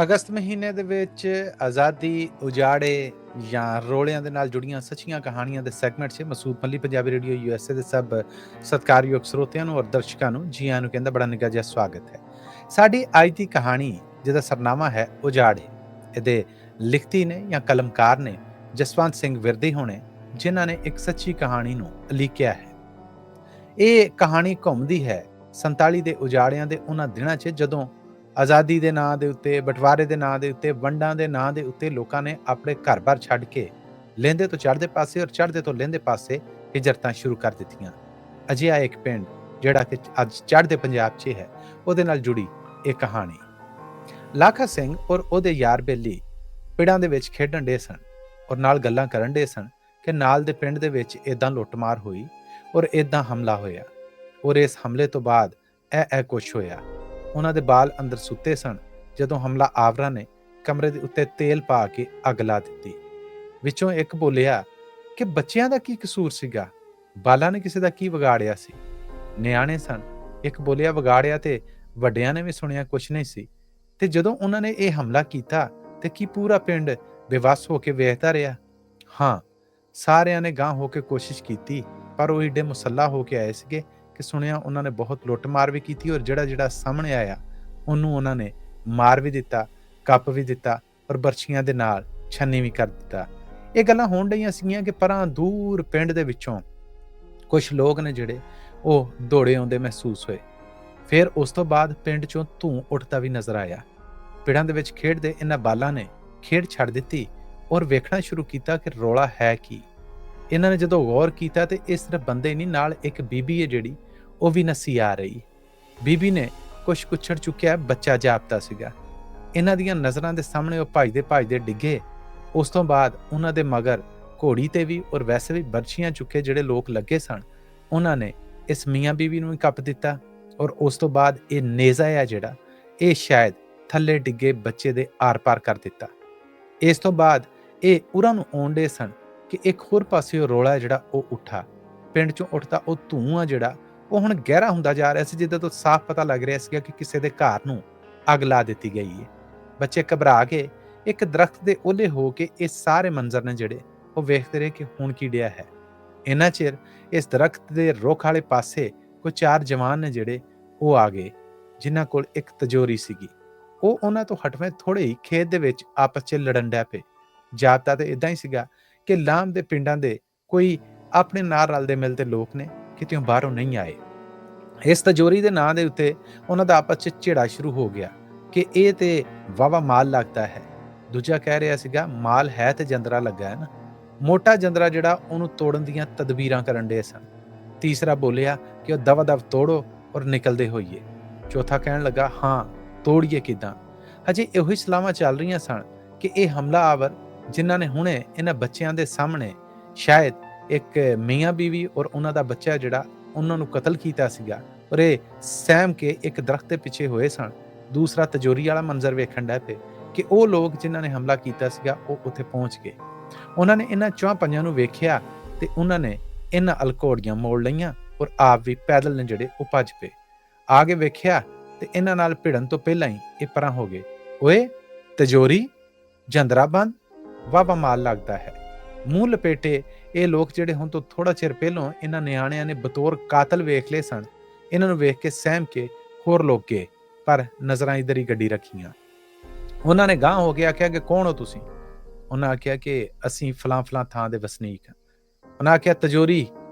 ਅਗਸਤ ਮਹੀਨੇ ਦੇ ਵਿੱਚ ਆਜ਼ਾਦੀ, ਉਜਾੜੇ ਜਾਂ ਰੋਲਿਆਂ ਦੇ ਨਾਲ ਜੁੜੀਆਂ ਸੱਚੀਆਂ ਕਹਾਣੀਆਂ ਦੇ ਸੈਗਮੈਂਟ 'ਚ ਮਸੂਦ ਮੱਲੀ ਪੰਜਾਬੀ ਰੇਡੀਓ USA ਦੇ ਸਭ ਸਤਿਕਾਰਯੋਗ ਸਰੋਤਿਆਂ ਨੂੰ ਔਰ ਦਰਸ਼ਕਾਂ ਨੂੰ ਜੀ ਆਇਆਂ ਨੂੰ ਕਹਿੰਦਾ ਬੜਾ ਨਿੱਘਾ ਜਿਹਾ ਸਵਾਗਤ ਹੈ। ਸਾਡੀ ਅੱਜ ਦੀ ਕਹਾਣੀ ਜਿਹਦਾ ਸਰਨਾਮਾ ਹੈ ਉਜਾੜੇ, ਇਹਦੇ ਲਿਖਤੀ ਨੇ ਜਾਂ ਕਲਮਕਾਰ ਨੇ ਜਸਵੰਤ ਸਿੰਘ ਵਿਰਦੀ ਹੋਣੇ, ਜਿਨ੍ਹਾਂ ਨੇ ਇੱਕ ਸੱਚੀ ਕਹਾਣੀ ਨੂੰ ਉਲੀਕਿਆ ਹੈ। ਇਹ ਕਹਾਣੀ ਘੁੰਮਦੀ ਹੈ 47 ਦੇ ਉਜਾੜਿਆਂ ਦੇ ਉਹਨਾਂ ਦਿਨਾਂ 'ਚ ਜਦੋਂ ਆਜ਼ਾਦੀ ਦੇ ਨਾਂ ਦੇ ਉੱਤੇ, ਬਟਵਾਰੇ ਦੇ ਨਾਂ ਦੇ ਉੱਤੇ, ਵੰਡਾਂ ਦੇ ਨਾਂ ਦੇ ਉੱਤੇ ਲੋਕਾਂ ਨੇ ਆਪਣੇ ਘਰ-ਬਾਰ ਛੱਡ ਕੇ ਲਹਿੰਦੇ ਤੋਂ ਚੜ੍ਹਦੇ ਪਾਸੇ ਔਰ ਚੜ੍ਹਦੇ ਤੋਂ ਲਹਿੰਦੇ ਪਾਸੇ ਹਿਜਰਤਾਂ ਸ਼ੁਰੂ ਕਰ ਦਿੱਤੀਆਂ। ਅਜਿਹਾ ਇੱਕ ਪਿੰਡ ਜਿਹੜਾ ਕਿ ਅੱਜ ਚੜ੍ਹਦੇ ਪੰਜਾਬ 'ਚ ਹੈ, ਉਹਦੇ ਨਾਲ ਜੁੜੀ ਇਹ ਕਹਾਣੀ। ਲਾਖਾ ਸਿੰਘ ਔਰ ਉਹਦੇ ਯਾਰ ਬੇਲੀ ਪਿੰਡਾਂ ਦੇ ਵਿੱਚ ਖੇਡਣ ਡੇ ਸਨ ਔਰ ਨਾਲ ਗੱਲਾਂ ਕਰਨ ਡੇ ਸਨ ਕਿ ਨਾਲ ਦੇ ਪਿੰਡ ਦੇ ਵਿੱਚ ਇਦਾਂ ਲੁੱਟਮਾਰ ਹੋਈ ਔਰ ਇਦਾਂ ਹਮਲਾ ਹੋਇਆ ਔਰ ਇਸ ਹਮਲੇ ਤੋਂ ਬਾਅਦ ਇਹ ਕੁਛ ਹੋਇਆ। ਉਹਨਾਂ ਦੇ ਬਾਲ ਅੰਦਰ ਸੁੱਤੇ ਸਨ ਜਦੋਂ ਹਮਲਾ ਆਵਰਾਂ ਨੇ ਕਮਰੇ ਦੇ ਉੱਤੇ ਤੇਲ ਪਾ ਕੇ ਅੱਗ ਲਾ ਦਿੱਤੀ। ਵਿੱਚੋਂ ਇੱਕ ਬੋਲਿਆ ਕਿ ਬੱਚਿਆਂ ਦਾ ਕੀ ਕਸੂਰ ਸੀਗਾ, ਬਾਲਾਂ ਨੇ ਕਿਸੇ ਦਾ ਕੀ ਵਿਗਾੜਿਆ ਸੀ। ਨਿਆਣੇ ਸਨ। ਇੱਕ ਬੋਲਿਆ ਵਿਗਾੜਿਆ ਤੇ ਵੱਡਿਆਂ ਨੇ ਵੀ ਸੁਣਿਆ ਕੁਛ ਨਹੀਂ ਸੀ। ਤੇ ਜਦੋਂ ਉਹਨਾਂ ਨੇ ਇਹ ਹਮਲਾ ਕੀਤਾ ਤੇ ਕੀ ਪੂਰਾ ਪਿੰਡ ਬੇਵੱਸ ਹੋ ਕੇ ਵੇਖਦਾ ਰਿਹਾ? ਹਾਂ, ਸਾਰਿਆਂ ਨੇ ਗਾਂਹ ਹੋ ਕੇ ਕੋਸ਼ਿਸ਼ ਕੀਤੀ, ਪਰ ਉਹ ਏਡੇ ਮੁਸੱਲਾ ਹੋ ਕੇ ਆਏ ਸੀਗੇ ਕਿ ਸੁਣਿਆ ਉਹਨਾਂ ਨੇ ਬਹੁਤ ਲੁੱਟ-ਮਾਰ ਵੀ ਕੀਤੀ ਔਰ ਜਿਹੜਾ ਸਾਹਮਣੇ ਆਇਆ ਉਹਨੂੰ ਉਹਨਾਂ ਨੇ ਮਾਰ ਵੀ ਦਿੱਤਾ, ਕੱਪ ਵੀ ਦਿੱਤਾ ਔਰ ਬਰਛੀਆਂ ਦੇ ਨਾਲ ਛੰਨੀ ਵੀ ਕਰ ਦਿੱਤਾ। ਇਹ ਗੱਲਾਂ ਹੋਣ ਡਈਆਂ ਸੀਗੀਆਂ ਕਿ ਪਰਾਂ ਦੂਰ ਪਿੰਡ ਦੇ ਵਿੱਚੋਂ ਕੁਝ ਲੋਕ ਨੇ ਜਿਹੜੇ ਉਹ ਦੌੜੇ ਆਉਂਦੇ ਮਹਿਸੂਸ ਹੋਏ। ਫਿਰ ਉਸ ਤੋਂ ਬਾਅਦ ਪਿੰਡ 'ਚੋਂ ਧੂੰ ਉੱਠਦਾ ਵੀ ਨਜ਼ਰ ਆਇਆ। ਪਿੰਡਾਂ ਦੇ ਵਿੱਚ ਖੇਡਦੇ ਇਹਨਾਂ ਬਾਲਾਂ ਨੇ ਖੇਡ ਛੱਡ ਦਿੱਤੀ ਔਰ ਵੇਖਣਾ ਸ਼ੁਰੂ ਕੀਤਾ ਕਿ ਰੌਲਾ ਹੈ ਕੀ। ਇਹਨਾਂ ਨੇ ਜਦੋਂ ਗੌਰ ਕੀਤਾ ਤੇ ਇਹ ਸਿਰਫ ਬੰਦੇ ਨਹੀਂ, ਨਾਲ ਇੱਕ ਬੀਬੀ ਹੈ ਜਿਹੜੀ ਉਹ ਵੀ ਨੱਸੀ ਆ ਰਹੀ। ਬੀਬੀ ਨੇ ਕੁਛ ਕੁੱਛੜ ਚੁੱਕਿਆ ਬੱਚਾ ਜਾਪਦਾ ਸੀਗਾ। ਇਹਨਾਂ ਦੀਆਂ ਨਜ਼ਰਾਂ ਦੇ ਸਾਹਮਣੇ ਉਹ ਭੱਜਦੇ ਡਿੱਗੇ। ਉਸ ਤੋਂ ਬਾਅਦ ਉਹਨਾਂ ਦੇ ਮਗਰ ਘੋੜੀ ਤੇ ਵੀ ਔਰ ਵੈਸੇ ਵੀ ਬਰਛੀਆਂ ਚੁੱਕੇ ਜਿਹੜੇ ਲੋਕ ਲੱਗੇ ਸਨ, ਉਹਨਾਂ ਨੇ ਇਸ ਮੀਆਂ ਬੀਬੀ ਨੂੰ ਵੀ ਕੱਪ ਦਿੱਤਾ ਔਰ ਉਸ ਤੋਂ ਬਾਅਦ ਇਹ ਨੇਜ਼ਾ ਹੈ ਜਿਹੜਾ ਇਹ ਸ਼ਾਇਦ ਥੱਲੇ ਡਿੱਗੇ ਬੱਚੇ ਦੇ ਆਰ-ਪਾਰ ਕਰ ਦਿੱਤਾ। ਇਸ ਤੋਂ ਬਾਅਦ ਇਹ ਉਰਾਂ ਨੂੰ ਆਉਂਦੇ ਸਨ ਕਿ ਇੱਕ ਹੋਰ ਪਾਸੇ ਉਹ ਰੌਲਾ ਜਿਹੜਾ ਉਹ ਉੱਠਾ। ਪਿੰਡ 'ਚੋਂ ਉੱਠਦਾ ਉਹ ਧੂੰਆਂ ਜਿਹੜਾ ਉਹ ਹੁਣ ਗਹਿਰਾ ਹੁੰਦਾ ਜਾ ਰਿਹਾ ਸੀ, ਜਿੱਦਾਂ ਤੋਂ ਸਾਫ਼ ਪਤਾ ਲੱਗ ਰਿਹਾ ਸੀਗਾ ਕਿ ਕਿਸੇ ਦੇ ਘਰ ਨੂੰ ਅੱਗ ਲਾ ਦਿੱਤੀ ਗਈ ਹੈ। ਬੱਚੇ ਘਬਰਾ ਕੇ ਇੱਕ ਦਰਖਤ ਦੇ ਓਲੇ ਹੋ ਕੇ ਇਹ ਸਾਰੇ ਮੰਜ਼ਰ ਨੇ ਜਿਹੜੇ ਉਹ ਵੇਖਦੇ ਰਹੇ ਕਿ ਹੁਣ ਕੀ ਡਿਆ ਹੈ। ਇੰਨਾ ਚਿਰ ਇਸ ਦਰਖਤ ਦੇ ਰੁੱਖ ਵਾਲੇ ਪਾਸੇ ਕੋਈ 4 ਜਵਾਨ ਨੇ ਜਿਹੜੇ ਉਹ ਆ ਗਏ, ਜਿਨ੍ਹਾਂ ਕੋਲ ਇੱਕ ਤਜੋਰੀ ਸੀਗੀ। ਉਹ ਉਹਨਾਂ ਤੋਂ ਹਟਵੇਂ ਥੋੜੇ ਹੀ ਖੇਤ ਦੇ ਵਿੱਚ ਆਪਸ 'ਚ ਲੜਨ ਡੈ ਪਏ। ਜਾਪਦਾ ਤਾਂ ਇਦਾਂ ਹੀ ਸੀਗਾ ਕਿ ਲਾਮ ਦੇ ਪਿੰਡਾਂ ਦੇ ਕੋਈ ਆਪਣੇ ਨਾਲ ਰਲਦੇ ਮਿਲਦੇ ਲੋਕ ਨੇ, ਕਿਤਿਓਂ ਬਾਹਰੋਂ ਨਹੀਂ ਆਏ। ਇਸ ਤਜੋਰੀ ਦੇ ਨਾਂ ਦੇ ਉੱਤੇ ਉਹਨਾਂ ਦਾ ਆਪਸ 'ਚ ਝਿੜਾ ਸ਼ੁਰੂ ਹੋ ਗਿਆ ਕਿ ਇਹ ਤੇ ਵਾਵਾ ਮਾਲ ਲੱਗਦਾ ਹੈ। ਦੂਜਾ ਕਹਿ ਰਿਹਾ ਸੀਗਾ ਮਾਲ ਹੈ ਤੇ ਜੰਦਰਾ ਲੱਗਾ ਹੈ ਨਾ। ਮੋਟਾ ਜੰਦਰਾ ਜਿਹੜਾ ਉਹਨੂੰ ਤੋੜਨ ਦੀਆਂ ਤਦਬੀਰਾਂ ਕਰਨ ਡੇ ਸਨ। ਤੀਸਰਾ ਬੋਲਿਆ ਕਿ ਉਹ ਦਵਾ-ਦਵ ਤੋੜੋ ਔਰ ਨਿਕਲਦੇ ਹੋਈਏ। ਚੌਥਾ ਕਹਿਣ ਲੱਗਾ ਹਾਂ, ਤੋੜੀਏ ਕਿੱਦਾਂ? ਹਜੇ ਇਹੋ ਹੀ ਸਲਾਹਾਂ ਚੱਲ ਰਹੀਆਂ ਸਨ ਕਿ ਇਹ ਹਮਲਾ ਆਵਰ ਜਿਨ੍ਹਾਂ ਨੇ ਹੁਣੇ ਇਹਨਾਂ ਬੱਚਿਆਂ ਦੇ ਸਾਹਮਣੇ ਸ਼ਾਇਦ ਇੱਕ ਮੀਆਂ ਬੀਵੀ ਔਰ ਉਹਨਾਂ ਦਾ ਬੱਚਾ ਜਿਹੜਾ ਉਹਨਾਂ ਨੂੰ ਕਤਲ ਕੀਤਾ ਸੀਗਾ ਔਰ ਇਹ ਸਹਿਮ ਕੇ ਇੱਕ ਦਰਖਤ ਦੇ ਪਿੱਛੇ ਹੋਏ ਸਨ। ਦੂਸਰਾ ਤਜੋਰੀ ਵਾਲਾ ਮੰਜ਼ਰ ਵੇਖਣ ਡੈ ਪਏ ਕਿ ਉਹ ਲੋਕ ਜਿਨ੍ਹਾਂ ਨੇ ਹਮਲਾ ਕੀਤਾ ਸੀਗਾ ਉਹ ਉੱਥੇ ਪਹੁੰਚ ਗਏ। ਉਹਨਾਂ ਨੇ ਇਹਨਾਂ 4-5 ਨੂੰ ਵੇਖਿਆ ਤੇ ਉਹਨਾਂ ਨੇ ਇਹਨਾਂ ਅਲਕੋੜੀਆਂ ਮੋੜ ਲਈਆਂ ਔਰ ਆਪ ਵੀ ਪੈਦਲ ਨੇ ਜਿਹੜੇ ਉਹ ਭੱਜ ਪਏ। ਆ ਕੇ ਵੇਖਿਆ ਤੇ ਇਹਨਾਂ ਨਾਲ ਭਿੜਨ ਤੋਂ ਪਹਿਲਾਂ ਹੀ ਇਹ ਪਰਾਂ ਹੋ ਗਏ। ਓਏ ਤਜੋਰੀ, ਜੰਦਰਾ ਬੰਦ, ਵਾਵਾ ਮਾਲ ਲੱਗਦਾ ਹੈ। ਮੂੰਹ ਲਪੇਟੇ ਇਹ ਲੋਕ ਜਿਹੜੇ ਹੁਣ ਤੋਂ ਥੋੜਾ ਚਿਰ ਪਹਿਲਾਂ ਇਹਨਾਂ ਨਿਆਣਿਆਂ ਨੇ ਬਤੌਰ ਕਾਤਲ ਵੇਖ ਲਏ ਸਨ, ਇਹਨਾਂ ਨੂੰ ਵੇਖ ਕੇ ਸਹਿਮ ਕੇ ਹੋਰ ਲੋਕ ਗਏ, ਪਰ ਨਜ਼ਰਾਂ ਇਧਰ ਹੀ ਗੱਡੀ ਰੱਖੀਆਂ। ਉਹਨਾਂ ਨੇ ਗਾਂਹ ਹੋ ਕੇ ਆਖਿਆ ਕਿ ਕੌਣ ਹੋ ਤੁਸੀਂ? ਉਹਨਾਂ ਆਖਿਆ ਕਿ ਅਸੀਂ ਫਲਾਂ ਥਾਂ ਦੇ ਵਸਨੀਕ ਹਾਂ। ਉਹਨਾਂ ਆਖਿਆ ਤਜੋਰੀ?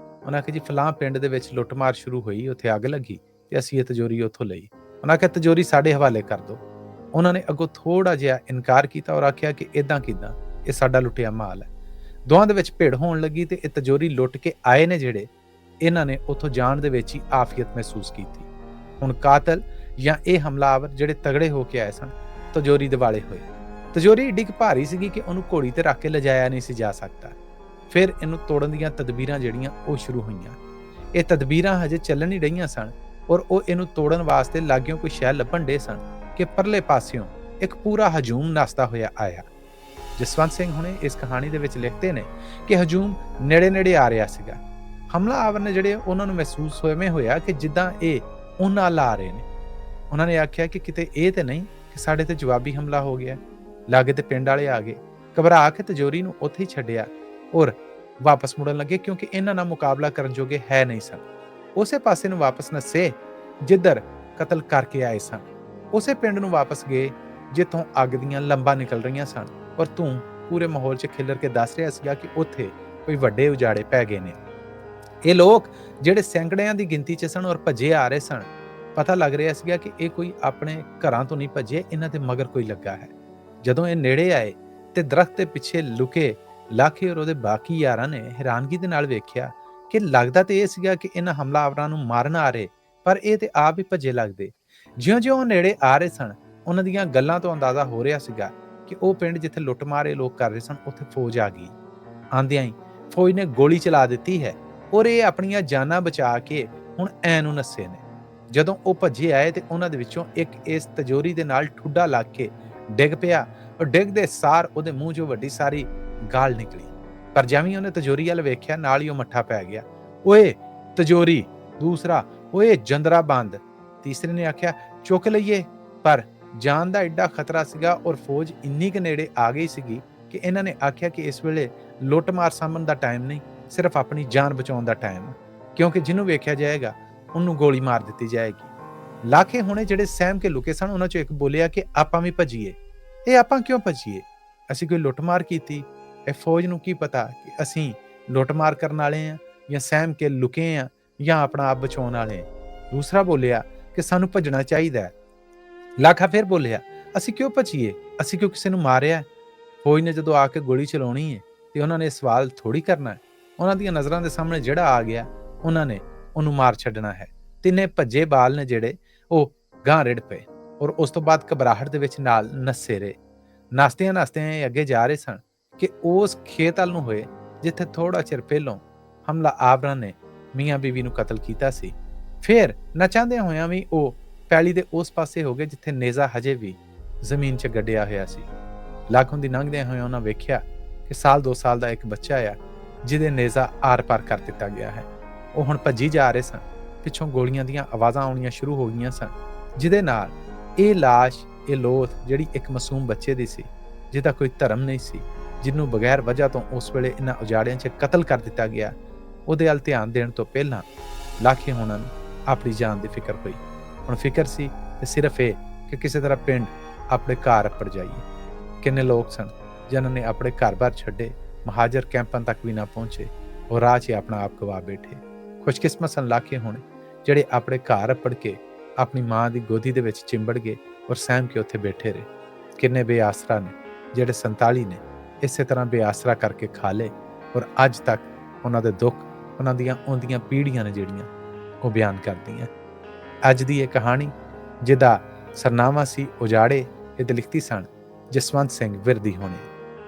ਉਹਨਾਂ ਆਖਿਆ ਜੀ ਫਲਾਂ ਪਿੰਡ ਦੇ ਵਿੱਚ ਲੁੱਟਮਾਰ ਸ਼ੁਰੂ ਹੋਈ, ਉੱਥੇ ਅੱਗ ਲੱਗੀ ਤੇ ਅਸੀਂ ਇਹ ਤਜੋਰੀ ਉੱਥੋਂ ਲਈ। ਉਹਨਾਂ ਆਖਿਆ ਤਜੋਰੀ ਸਾਡੇ ਹਵਾਲੇ ਕਰ ਦਿਓ। ਉਹਨਾਂ ਨੇ ਅੱਗੋਂ ਥੋੜਾ ਜਿਹਾ ਇਨਕਾਰ ਕੀਤਾ ਔਰ ਆਖਿਆ ਕਿ ਇਦਾਂ ਕਿੱਦਾਂ, ਇਹ ਸਾਡਾ ਲੁੱਟਿਆ ਮਾਲ ਹੈ। ਦੋਹਾਂ ਦੇ ਵਿੱਚ ਭਿੜ ਹੋਣ ਲੱਗੀ ਤੇ ਇਹ ਤਜੋਰੀ ਲੁੱਟ ਕੇ ਆਏ ਨੇ ਜਿਹੜੇ, ਇਹਨਾਂ ਨੇ ਉੱਥੋਂ ਜਾਣ ਦੇ ਵਿੱਚ ਹੀ ਆਫੀਅਤ ਮਹਿਸੂਸ ਕੀਤੀ। ਹੁਣ ਕਾਤਲ ਜਾਂ ਇਹ ਹਮਲਾਵਰ ਜਿਹੜੇ ਤਗੜੇ ਹੋ ਕੇ ਆਏ ਸਨ ਤਜੋਰੀ ਦਿਵਾਲੇ ਹੋਏ। ਤਜੋਰੀ ਏਡੀ ਭਾਰੀ ਸੀਗੀ ਕਿ ਉਹਨੂੰ ਘੋੜੀ ਤੇ ਰੱਖ ਕੇ ਲਿਜਾਇਆ ਨਹੀਂ ਸੀ ਜਾ ਸਕਦਾ। ਫਿਰ ਇਹਨੂੰ ਤੋੜਨ ਦੀਆਂ ਤਦਬੀਰਾਂ ਜਿਹੜੀਆਂ ਉਹ ਸ਼ੁਰੂ ਹੋਈਆਂ। ਇਹ ਤਦਬੀਰਾਂ ਹਜੇ ਚੱਲਣ ਹੀ ਰਹੀਆਂ ਸਨ ਔਰ ਉਹ ਇਹਨੂੰ ਤੋੜਨ ਵਾਸਤੇ ਲਾਗਿਓਂ ਕੋਈ ਸ਼ੈ ਲੱਭਣ ਡੇ ਸਨ ਕਿ ਪਰਲੇ ਪਾਸਿਓਂ ਇੱਕ ਪੂਰਾ ਹਜੂਮ ਨੱਸਦਾ ਹੋਇਆ ਆਇਆ। ਜਸਵੰਤ ਸਿੰਘ ਹੁਣੇ ਇਸ ਕਹਾਣੀ ਦੇ ਵਿੱਚ ਲਿਖਦੇ ਨੇ ਕਿ ਹਜੂਮ ਨੇੜੇ ਆ ਰਿਹਾ ਸੀਗਾ। ਹਮਲਾ ਆਵਰ ਨੇ ਜਿਹੜੇ ਉਹਨਾਂ ਨੂੰ ਮਹਿਸੂਸ ਹੋਇਆ ਕਿ ਜਿੱਦਾਂ ਇਹ ਉਹਨਾਂ ਲਾ ਰਹੇ ਨੇ। ਉਹਨਾਂ ਨੇ ਆਖਿਆ ਕਿ ਕਿਤੇ ਇਹ ਤੇ ਨਹੀਂ ਕਿ ਸਾਡੇ ਤੇ ਜਵਾਬੀ ਹਮਲਾ ਹੋ ਗਿਆ। ਲਾਗੇ ਤੇ ਪਿੰਡ ਵਾਲੇ ਆ ਗਏ। ਘਬਰਾ ਕੇ ਤਿਜੋਰੀ ਨੂੰ ਉੱਥੇ ਹੀ ਛੱਡਿਆ ਔਰ ਵਾਪਸ ਮੁੜਨ ਲੱਗੇ, ਕਿਉਂਕਿ ਇਹਨਾਂ ਨਾਲ ਮੁਕਾਬਲਾ ਕਰਨ ਜੋਗੇ ਹੈ ਨਹੀਂ ਸਨ। ਉਸੇ ਪਾਸੇ ਨੂੰ ਵਾਪਸ ਨੱਸੇ ਜਿੱਧਰ ਕਤਲ ਕਰਕੇ ਆਏ ਸਨ। ਉਸੇ ਪਿੰਡ ਨੂੰ ਵਾਪਸ ਗਏ ਜਿੱਥੋਂ ਅੱਗ ਦੀਆਂ ਲੰਬਾਂ ਨਿਕਲ ਰਹੀਆਂ ਸਨ ਔਰ ਧੂੰ ਪੂਰੇ ਮਾਹੌਲ 'ਚ ਖਿਲਰ ਕੇ ਦੱਸ ਰਿਹਾ ਸੀਗਾ ਕਿ ਉੱਥੇ ਕੋਈ ਵੱਡੇ ਉਜਾੜੇ ਪੈ ਗਏ ਨੇ। ਇਹ ਲੋਕ ਜਿਹੜੇ ਸੈਂਕੜਿਆਂ ਦੀ ਗਿਣਤੀ 'ਚ ਸਨ ਔਰ ਭੱਜੇ ਆ ਰਹੇ ਸਨ, ਪਤਾ ਲੱਗ ਰਿਹਾ ਸੀਗਾ ਕਿ ਇਹ ਕੋਈ ਆਪਣੇ ਘਰਾਂ ਤੋਂ ਨਹੀਂ ਭੱਜੇ, ਇਹਨਾਂ ਦੇ ਮਗਰ ਕੋਈ ਲੱਗਾ ਹੈ। ਜਦੋਂ ਇਹ ਨੇੜੇ ਆਏ ਤੇ ਦਰਖਤ ਦੇ ਪਿੱਛੇ ਲੁਕੇ ਲਾਖੇ ਔਰ ਉਹਦੇ ਬਾਕੀ ਯਾਰਾਂ ਨੇ ਹੈਰਾਨਗੀ ਦੇ ਨਾਲ ਵੇਖਿਆ ਕਿ ਲੱਗਦਾ ਤੇ ਇਹ ਸੀਗਾ ਕਿ ਇਹਨਾਂ ਹਮਲਾਵਰਾਂ ਨੂੰ ਮਾਰਨ ਆ ਰਹੇ, ਪਰ ਇਹ ਤੇ ਆਪ ਹੀ ਭੱਜੇ ਲੱਗਦੇ। ਜਿਉਂ-ਜਿਉਂ ਉਹ ਨੇੜੇ ਆ ਰਹੇ ਸਨ, ਉਹਨਾਂ ਦੀਆਂ ਗੱਲਾਂ ਤੋਂ ਅੰਦਾਜ਼ਾ ਹੋ ਰਿਹਾ ਸੀਗਾ ਕਿ ਉਹ ਪਿੰਡ ਜਿੱਥੇ ਲੁੱਟਮਾਰ ਇਹ ਲੋਕ ਕਰ ਰਹੇ ਸਨ, ਉੱਥੇ ਫੌਜ ਆ ਗਈ। ਆਂਦਿਆਂ ਹੀ ਫੌਜ ਨੇ ਗੋਲੀ ਚਲਾ ਦਿੱਤੀ ਹੈ ਔਰ ਇਹ ਆਪਣੀਆਂ ਜਾਨਾਂ ਬਚਾ ਕੇ ਹੁਣ ਐ ਨੂੰ ਨੱਸੇ ਨੇ। ਜਦੋਂ ਉਹ ਭੱਜੇ ਆਏ ਤੇ ਉਹਨਾਂ ਦੇ ਵਿੱਚੋਂ ਇੱਕ ਇਸ ਤਿਜੋਰੀ ਦੇ ਨਾਲ ਠੁੱਡਾ ਲੱਗ ਕੇ ਡਿੱਗ ਪਿਆ ਔਰ ਡਿੱਗਦੇ ਸਾਰ ਉਹਦੇ ਮੂੰਹ 'ਚੋਂ ਵੱਡੀ ਸਾਰੀ ਗਾਲ ਨਿਕਲੀ। ਪਰ ਜਿਵੇਂ ਉਹਨੇ ਤਿਜੋਰੀ ਵੱਲ ਵੇਖਿਆ, ਨਾਲ ਹੀ ਉਹ ਮੱਠਾ ਪੈ ਗਿਆ। ਓਏ ਤਿਜੋਰੀ, ਦੂਸਰਾ ਓਏ ਜੰਦਰਾ ਬੰਦ, ਤੀਸਰੇ ਨੇ ਆਖਿਆ ਚੁੱਕ ਲਈਏ। ਪਰ ਜਾਨ ਦਾ ਐਡਾ ਖਤਰਾ ਸੀਗਾ ਔਰ ਫੌਜ ਇੰਨੀ ਕੁ ਨੇੜੇ ਆ ਗਈ ਸੀਗੀ ਕਿ ਇਹਨਾਂ ਨੇ ਆਖਿਆ ਕਿ ਇਸ ਵੇਲੇ ਲੁੱਟ ਮਾਰ ਸਾਂਭਣ ਦਾ ਟਾਈਮ ਨਹੀਂ, ਸਿਰਫ ਆਪਣੀ ਜਾਨ ਬਚਾਉਣ ਦਾ ਟਾਈਮ, ਕਿਉਂਕਿ ਜਿਹਨੂੰ ਵੇਖਿਆ ਜਾਏਗਾ ਉਹਨੂੰ ਗੋਲੀ ਮਾਰ ਦਿੱਤੀ ਜਾਏਗੀ। ਲਾਖੇ ਹੁਣੇ ਜਿਹੜੇ ਸਹਿਮ ਕੇ ਲੁਕੇ ਸਨ, ਉਹਨਾਂ ਚੋਂ ਇੱਕ ਬੋਲਿਆ ਕਿ ਆਪਾਂ ਵੀ ਭੱਜੀਏ। ਇਹ ਆਪਾਂ ਕਿਉਂ ਭੱਜੀਏ? ਅਸੀਂ ਕੋਈ ਲੁੱਟਮਾਰ ਕੀਤੀ? ਇਹ ਫੌਜ ਨੂੰ ਕੀ ਪਤਾ ਕਿ ਅਸੀਂ ਲੁੱਟਮਾਰ ਕਰਨ ਵਾਲੇ ਆ ਜਾਂ ਸਹਿਮ ਕੇ ਲੁਕੇ ਆ ਜਾਂ ਆਪਣਾ ਆਪ ਬਚਾਉਣ ਵਾਲੇ ਆ। ਦੂਸਰਾ ਬੋਲਿਆ ਕਿ ਸਾਨੂੰ ਭੱਜਣਾ ਚਾਹੀਦਾ। ਲਾਖਾ ਫਿਰ ਬੋਲਿਆ ਅਸੀਂ ਕਿਉਂ ਭੱਜੀਏ? ਅਸੀਂ ਕਿਉਂ ਕਿਸੇ ਨੂੰ ਮਾਰਿਆ? ਫੌਜ ਨੇ ਜਦੋਂ ਆ ਕੇ ਗੋਲੀ ਚਲਾਉਣੀ ਹੈ ਤੇ ਉਹਨਾਂ ਨੇ ਸਵਾਲ ਥੋੜੀ ਕਰਨਾ ਹੈ। ਉਹਨਾਂ ਦੀਆਂ ਨਜ਼ਰਾਂ ਦੇ ਸਾਹਮਣੇ ਜਿਹੜਾ ਆ ਗਿਆ ਉਹਨਾਂ ਨੇ ਉਹਨੂੰ ਮਾਰ ਛੱਡਣਾ ਹੈ। ਤਿੰਨੇ ਭੱਜੇ ਬਾਲ ਨੇ ਜਿਹੜੇ ਉਹ ਗਾਂ ਰਿੜ ਪਏ ਔਰ ਉਸ ਤੋਂ ਬਾਅਦ ਘਬਰਾਹਟ ਦੇ ਵਿੱਚ ਨਾਲ ਨੱਸੇ ਰਹੇ। ਨੱਸਦਿਆਂ ਅੱਗੇ ਜਾ ਰਹੇ ਸਨ ਕਿ ਉਸ ਖੇਤ ਵੱਲ ਨੂੰ ਹੋਏ ਜਿੱਥੇ ਥੋੜਾ ਚਿਰ ਪਹਿਲਾਂ ਹਮਲਾ ਆਵਰਾਂ ਨੇ ਮੀਆਂ ਬੀਵੀ ਨੂੰ ਕਤਲ ਕੀਤਾ ਸੀ। ਫਿਰ ਨਾ ਚਾਹੁੰਦਿਆਂ ਹੋਇਆਂ ਵੀ ਉਹ ਪੈਲੀ ਦੇ ਉਸ ਪਾਸੇ ਹੋ ਗਏ ਜਿੱਥੇ ਨੇਜ਼ਾ ਹਜੇ ਵੀ ਜ਼ਮੀਨ 'ਚ ਗੱਡਿਆ ਹੋਇਆ ਸੀ। ਲਾਖੋਂ ਦੀ ਲੰਘਦਿਆਂ ਹੋਇਆਂ ਉਹਨਾਂ ਵੇਖਿਆ ਕਿ 2 ਸਾਲ ਦਾ ਇੱਕ ਬੱਚਾ ਆ ਜਿਹਦੇ ਨੇਜ਼ਾ ਆਰ-ਪਾਰ ਕਰ ਦਿੱਤਾ ਗਿਆ ਹੈ। ਉਹ ਹੁਣ ਭੱਜੀ ਜਾ ਰਹੇ ਸਨ। ਪਿੱਛੋਂ ਗੋਲੀਆਂ ਦੀਆਂ ਆਵਾਜ਼ਾਂ ਆਉਣੀਆਂ ਸ਼ੁਰੂ ਹੋ ਗਈਆਂ ਸਨ, ਜਿਹਦੇ ਨਾਲ ਇਹ ਲਾਸ਼, ਇਹ ਲੋਥ ਜਿਹੜੀ ਇੱਕ ਮਾਸੂਮ ਬੱਚੇ ਦੀ ਸੀ, ਜਿਹਦਾ ਕੋਈ ਧਰਮ ਨਹੀਂ ਸੀ, ਜਿਹਨੂੰ ਬਗੈਰ ਵਜ੍ਹਾ ਤੋਂ ਉਸ ਵੇਲੇ ਇਹਨਾਂ ਉਜਾੜਿਆਂ 'ਚ ਕਤਲ ਕਰ ਦਿੱਤਾ ਗਿਆ, ਉਹਦੇ ਵੱਲ ਧਿਆਨ ਦੇਣ ਤੋਂ ਪਹਿਲਾਂ ਲਾਖੇ ਹੋਣਾ ਨੂੰ ਆਪਣੀ ਜਾਨ ਦੀ ਫਿਕਰ ਹੋਈ। ਹੁਣ ਫਿਕਰ ਸੀ ਤੇ ਸਿਰਫ ਇਹ ਕਿ ਕਿਸੇ ਤਰ੍ਹਾਂ ਪਿੰਡ ਆਪਣੇ ਘਰ ਅੱਪੜ ਜਾਈਏ। ਕਿੰਨੇ ਲੋਕ ਸਨ ਜਿਨ੍ਹਾਂ ਨੇ ਆਪਣੇ ਘਰ-ਬਾਰ ਛੱਡੇ, ਮਹਾਜਰ ਕੈਂਪਾਂ ਤੱਕ ਵੀ ਨਾ ਪਹੁੰਚੇ ਔਰ ਰਾਹ 'ਚ ਆਪਣਾ ਆਪ ਗਵਾ ਬੈਠੇ। ਖੁਸ਼ਕਿਸਮਤ ਸਨ ਲਾਖੇ ਹੋਣੇ ਜਿਹੜੇ ਆਪਣੇ ਘਰ ਅੱਪੜ ਕੇ ਆਪਣੀ ਮਾਂ ਦੀ ਗੋਦੀ ਦੇ ਵਿੱਚ ਚਿੰਬੜ ਗਏ ਔਰ ਸਹਿਮ ਕੇ ਉੱਥੇ ਬੈਠੇ ਰਹੇ। ਕਿੰਨੇ ਬੇਆਸਰਾ ਨੇ ਜਿਹੜੇ 47 ਨੇ ਇਸੇ ਤਰ੍ਹਾਂ ਬੇਆਸਰਾ ਕਰਕੇ ਖਾ ਲਏ ਔਰ ਅੱਜ ਤੱਕ ਉਹਨਾਂ ਦੇ ਦੁੱਖ, ਉਹਨਾਂ ਦੀਆਂ ਆਉਂਦੀਆਂ ਪੀੜ੍ਹੀਆਂ ਨੇ ਜਿਹੜੀਆਂ ਉਹ ਬਿਆਨ ਕਰਦੀਆਂ। ਅੱਜ ਦੀ ਇਹ ਕਹਾਣੀ ਜਿਹਦਾ ਸਰਨਾਮਾ ਸੀ ਉਜਾੜੇ, ਇਹਦੇ ਲਿਖਤੀ ਸਨ ਜਸਵੰਤ ਸਿੰਘ ਵਿਰਦੀ ਹੋਣੇ।